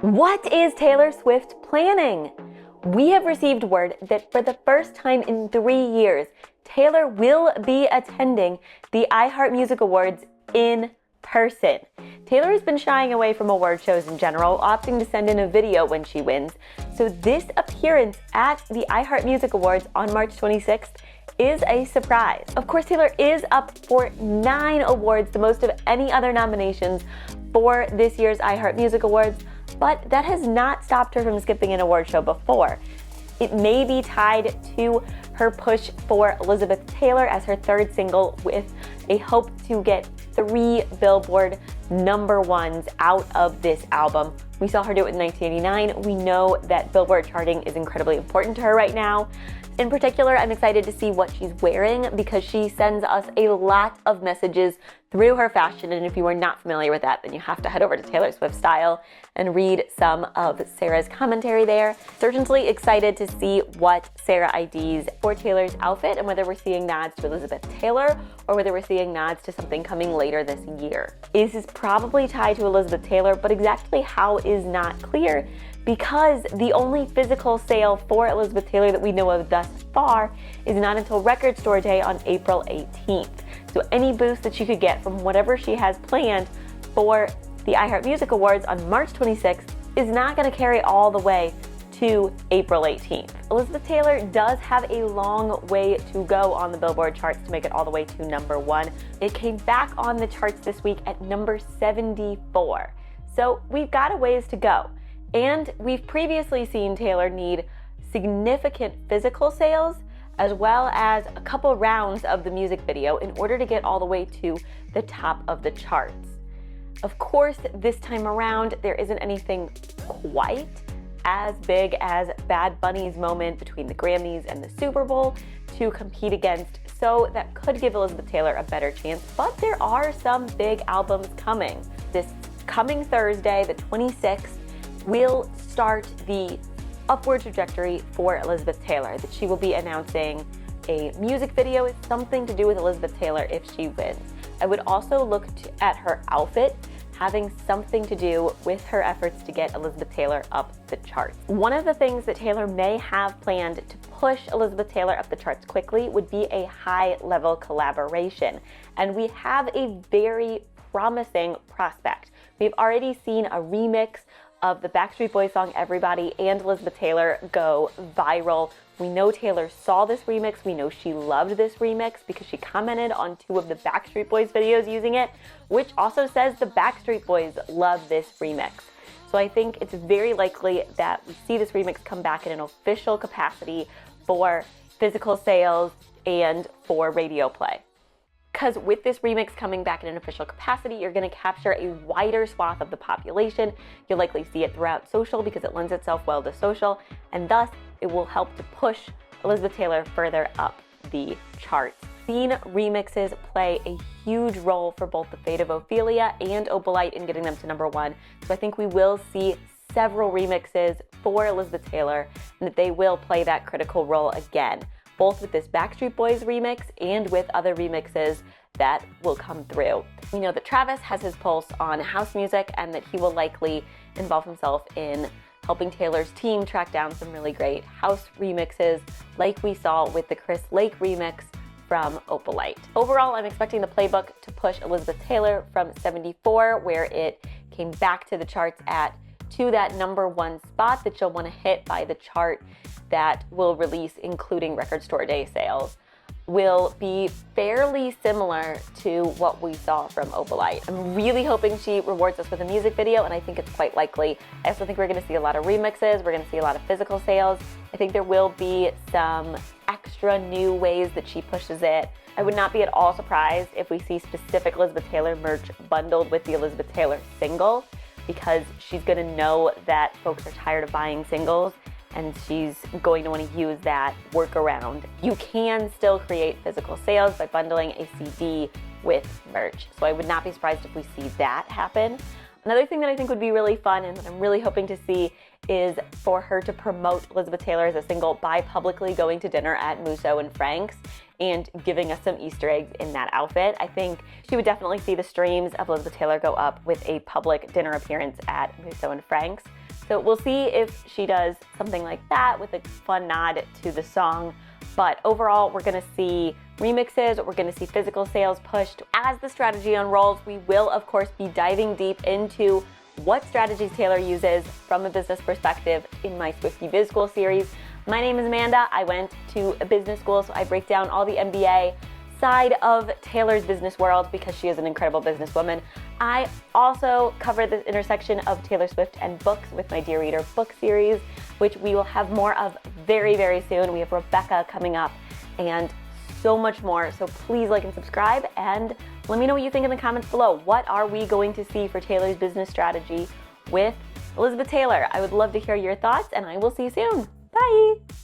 What is Taylor Swift planning? We have received word that for the first time in 3 years, Taylor will be attending the iHeartMusic Awards in person. Taylor has been shying away from award shows in general, opting to send in a video when she wins. So this appearance at the iHeartMusic Awards on March 26th is a surprise. Of course, Taylor is up for 9 awards, the most of any other nominations for this year's iHeartMusic Awards, but that has not stopped her from skipping an award show before. It may be tied to her push for Elizabeth Taylor as her third single, with a hope to get 3 Billboard #1s out of this album. We saw her do it in 1989. We know that Billboard charting is incredibly important to her right now. In particular, I'm excited to see what she's wearing because she sends us a lot of messages through her fashion. And if you are not familiar with that, then you have to head over to Taylor Swift Style and read some of Sarah's commentary there. Certainly excited to see what Sarah IDs for Taylor's outfit and whether we're seeing nods to Elizabeth Taylor or whether we're seeing nods to something coming later this year. This is probably tied to Elizabeth Taylor, but exactly how is not clear, because the only physical sale for Elizabeth Taylor that we know of thus far is not until Record Store Day on April 18th. So any boost that she could get from whatever she has planned for the iHeartMusic Awards on March 26th is not going to carry all the way to April 18th. Elizabeth Taylor does have a long way to go on the Billboard charts to make it all the way to #1. It came back on the charts this week at number 74. So we've got a ways to go. And we've previously seen Taylor need significant physical sales as well as a couple rounds of the music video in order to get all the way to the top of the charts. Of course, this time around, there isn't anything quite as big as Bad Bunny's moment between the Grammys and the Super Bowl to compete against, so that could give Elizabeth Taylor a better chance, but there are some big albums coming. This coming Thursday, the 26th, will start the upward trajectory for Elizabeth Taylor, that she will be announcing a music video with something to do with Elizabeth Taylor if she wins. I would also look at her outfit having something to do with her efforts to get Elizabeth Taylor up the charts. One of the things that Taylor may have planned to push Elizabeth Taylor up the charts quickly would be a high-level collaboration. And we have a very promising prospect. We've already seen a remix of the Backstreet Boys song Everybody and Elizabeth Taylor go viral. We know Taylor saw this remix. We know she loved this remix because she commented on 2 of the Backstreet Boys videos using it, which also says the Backstreet Boys love this remix. So I think it's very likely that we see this remix come back in an official capacity for physical sales and for radio play. Because with this remix coming back in an official capacity, you're going to capture a wider swath of the population. You'll likely see it throughout social because it lends itself well to social, and thus it will help to push Elizabeth Taylor further up the charts. Seen remixes play a huge role for both the fate of Ophelia and Opalite in getting them to #1, so I think we will see several remixes for Elizabeth Taylor, and that they will play that critical role again, both with this Backstreet Boys remix and with other remixes that will come through. We know that Travis has his pulse on house music and that he will likely involve himself in helping Taylor's team track down some really great house remixes like we saw with the Chris Lake remix from Opalite. Overall, I'm expecting the playbook to push Elizabeth Taylor from 74, where it came back to the charts to that #1 spot that you'll want to hit by the chart that will release, including Record Store Day sales, will be fairly similar to what we saw from Opalite. I'm really hoping she rewards us with a music video, and I think it's quite likely. I also think we're going to see a lot of remixes. We're going to see a lot of physical sales. I think there will be some extra new ways that she pushes it. I would not be at all surprised if we see specific Elizabeth Taylor merch bundled with the Elizabeth Taylor single, because she's going to know that folks are tired of buying singles, and she's going to want to use that workaround. You can still create physical sales by bundling a CD with merch, so I would not be surprised if we see that happen. Another thing that I think would be really fun and that I'm really hoping to see is for her to promote Elizabeth Taylor as a single by publicly going to dinner at Musso and Frank's and giving us some Easter eggs in that outfit. I think she would definitely see the streams of Elizabeth Taylor go up with a public dinner appearance at Musso and Frank's. So we'll see if she does something like that with a fun nod to the song. But overall, we're gonna see remixes, we're gonna see physical sales pushed. As the strategy unrolls, we will of course be diving deep into what strategies Taylor uses from a business perspective in my Swiftie Biz School series. My name is Amanda. I went to a business school, so I break down all the MBA side of Taylor's business world because she is an incredible businesswoman. I also cover the intersection of Taylor Swift and books with my Dear Reader book series, which we will have more of very, very soon. We have Rebecca coming up and so much more. So please like and subscribe and let me know what you think in the comments below. What are we going to see for Taylor's business strategy with Elizabeth Taylor? I would love to hear your thoughts and I will see you soon. Bye.